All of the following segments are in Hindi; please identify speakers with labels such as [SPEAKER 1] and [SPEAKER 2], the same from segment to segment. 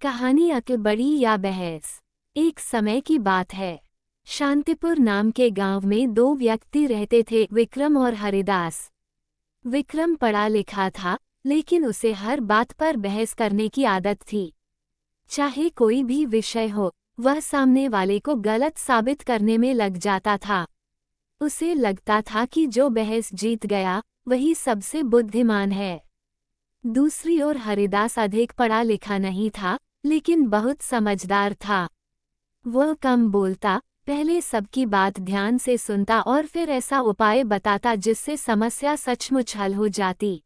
[SPEAKER 1] कहानी अक्ल बड़ी या बहस। एक समय की बात है। शांतिपुर नाम के गांव में दो व्यक्ति रहते थे, विक्रम और हरिदास। विक्रम पढ़ा लिखा था, लेकिन उसे हर बात पर बहस करने की आदत थी। चाहे कोई भी विषय हो, वह सामने वाले को गलत साबित करने में लग जाता था। उसे लगता था कि जो बहस जीत गया वही सबसे बुद्धिमान है। दूसरी ओर हरिदास अधिक पढ़ा लिखा नहीं था, लेकिन बहुत समझदार था। वह कम बोलता, पहले सबकी बात ध्यान से सुनता और फिर ऐसा उपाय बताता जिससे समस्या सचमुच हल हो जाती।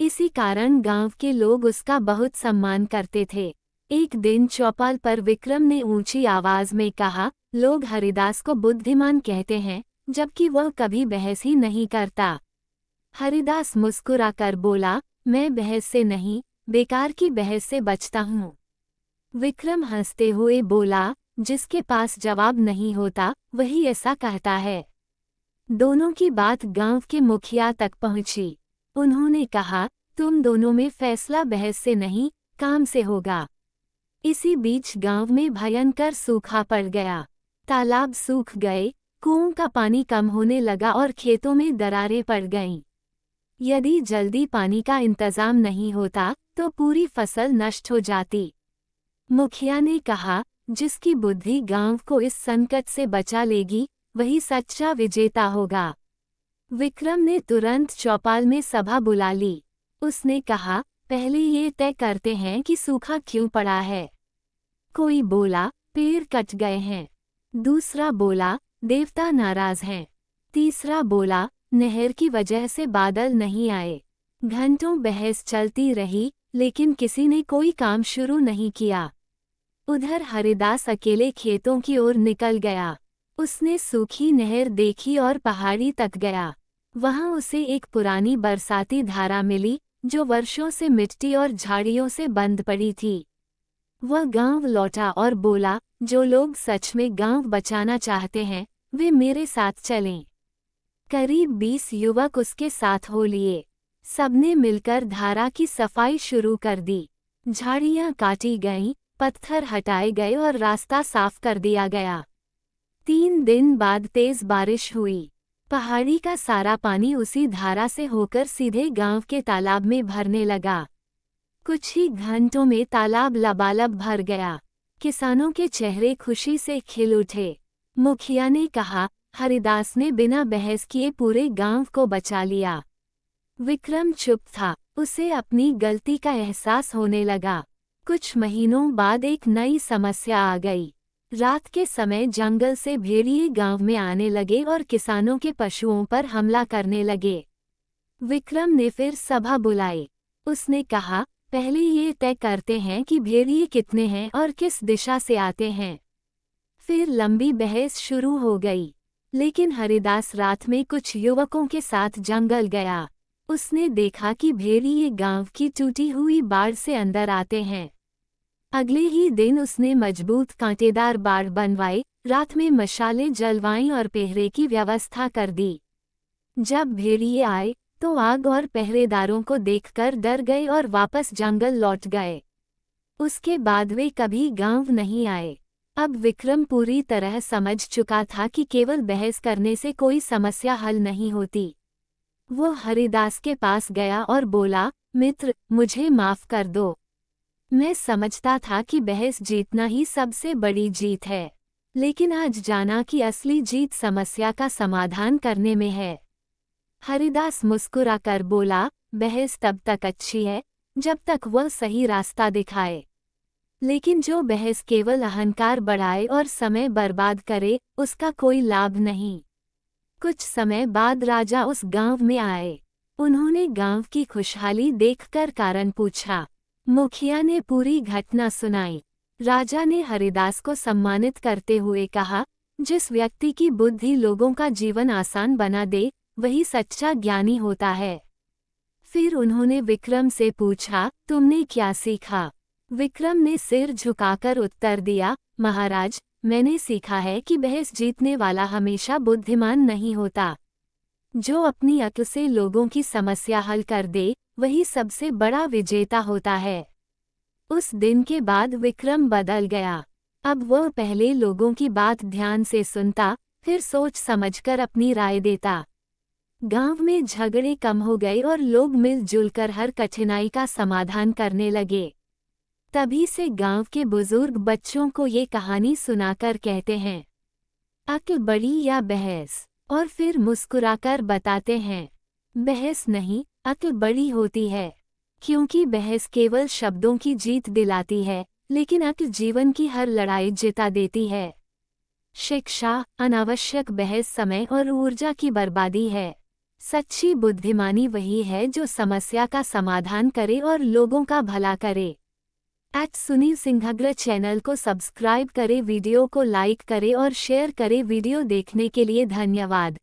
[SPEAKER 1] इसी कारण गांव के लोग उसका बहुत सम्मान करते थे। एक दिन चौपाल पर विक्रम ने ऊंची आवाज में कहा, लोग हरिदास को बुद्धिमान कहते हैं, जबकि वह कभी बहस ही नहीं करता। हरिदास मुस्कुराकर बोला, मैं बहस से नहीं, बेकार की बहस से बचता हूँ। विक्रम हंसते हुए बोला, जिसके पास जवाब नहीं होता वही ऐसा कहता है। दोनों की बात गांव के मुखिया तक पहुंची। उन्होंने कहा, तुम दोनों में फैसला बहस से नहीं, काम से होगा। इसी बीच गांव में भयंकर सूखा पड़ गया। तालाब सूख गए, कुओं का पानी कम होने लगा और खेतों में दरारें पड़ गईं। यदि जल्दी पानी का इंतजाम नहीं होता तो पूरी फसल नष्ट हो जाती। मुखिया ने कहा, जिसकी बुद्धि गांव को इस संकट से बचा लेगी वही सच्चा विजेता होगा। विक्रम ने तुरंत चौपाल में सभा बुला ली। उसने कहा, पहले ये तय करते हैं कि सूखा क्यों पड़ा है। कोई बोला, पेड़ कट गए हैं। दूसरा बोला, देवता नाराज हैं। तीसरा बोला, नहर की वजह से बादल नहीं आए। घंटों बहस चलती रही, लेकिन किसी ने कोई काम शुरू नहीं किया। उधर हरिदास अकेले खेतों की ओर निकल गया। उसने सूखी नहर देखी और पहाड़ी तक गया। वहां उसे एक पुरानी बरसाती धारा मिली, जो वर्षों से मिट्टी और झाड़ियों से बंद पड़ी थी। वह गांव लौटा और बोला, जो लोग सच में गांव बचाना चाहते हैं, वे मेरे साथ चलें। करीब 20 युवक उसके साथ हो लिए। सबने मिलकर धारा की सफाई शुरू कर दी। झाड़ियां काटी गईं, पत्थर हटाए गए और रास्ता साफ कर दिया गया। 3 दिन बाद तेज बारिश हुई। पहाड़ी का सारा पानी उसी धारा से होकर सीधे गांव के तालाब में भरने लगा। कुछ ही घंटों में तालाब लबालब भर गया। किसानों के चेहरे खुशी से खिल उठे। मुखिया ने कहा, हरिदास ने बिना बहस किए पूरे गांव को बचा लिया। विक्रम चुप था, उसे अपनी गलती का एहसास होने लगा। कुछ महीनों बाद एक नई समस्या आ गई। रात के समय जंगल से भेड़िए गांव में आने लगे और किसानों के पशुओं पर हमला करने लगे। विक्रम ने फिर सभा बुलाई। उसने कहा, पहले ये तय करते हैं कि भेड़िए कितने हैं और किस दिशा से आते हैं। फिर लंबी बहस शुरू हो गई। लेकिन हरिदास रात में कुछ युवकों के साथ जंगल गया। उसने देखा कि भेड़िए गांव की टूटी हुई बाड़ से अंदर आते हैं। अगले ही दिन उसने मजबूत कांटेदार बाड़ बनवाई, रात में मशालें जलवाईं और पहरे की व्यवस्था कर दी। जब भेड़िए आए तो आग और पहरेदारों को देखकर डर गए और वापस जंगल लौट गए। उसके बाद वे कभी गांव नहीं आए। अब विक्रम पूरी तरह समझ चुका था कि केवल बहस करने से कोई समस्या हल नहीं होती। वो हरिदास के पास गया और बोला, मित्र, मुझे माफ कर दो। मैं समझता था कि बहस जीतना ही सबसे बड़ी जीत है, लेकिन आज जाना कि असली जीत समस्या का समाधान करने में है। हरिदास मुस्कुराकर बोला, बहस तब तक अच्छी है जब तक वह सही रास्ता दिखाए, लेकिन जो बहस केवल अहंकार बढ़ाए और समय बर्बाद करे, उसका कोई लाभ नहीं। कुछ समय बाद राजा उस गांव में आए। उन्होंने गांव की खुशहाली देखकर कारण पूछा। मुखिया ने पूरी घटना सुनाई। राजा ने हरिदास को सम्मानित करते हुए कहा, जिस व्यक्ति की बुद्धि लोगों का जीवन आसान बना दे, वही सच्चा ज्ञानी होता है। फिर उन्होंने विक्रम से पूछा, तुमने क्या सीखा? विक्रम ने सिर झुकाकर उत्तर दिया, महाराज, मैंने सीखा है कि बहस जीतने वाला हमेशा बुद्धिमान नहीं होता। जो अपनी अक्ल से लोगों की समस्या हल कर दे, वही सबसे बड़ा विजेता होता है। उस दिन के बाद विक्रम बदल गया। अब वह पहले लोगों की बात ध्यान से सुनता, फिर सोच समझकर अपनी राय देता। गांव में झगड़े कम हो गए और लोग मिलजुल कर हर कठिनाई का समाधान करने लगे। तभी से गांव के बुजुर्ग बच्चों को ये कहानी सुनाकर कहते हैं, अक्ल बड़ी या बहस, और फिर मुस्कुराकर बताते हैं, बहस नहीं, अक्ल बड़ी होती है। क्योंकि बहस केवल शब्दों की जीत दिलाती है, लेकिन अक्ल जीवन की हर लड़ाई जिता देती है। शिक्षा, अनावश्यक बहस समय और ऊर्जा की बर्बादी है। सच्ची बुद्धिमानी वही है जो समस्या का समाधान करे और लोगों का भला करे। @सुनील सिंघग्र चैनल को सब्सक्राइब करें, वीडियो को लाइक करें और शेयर करें। वीडियो देखने के लिए धन्यवाद।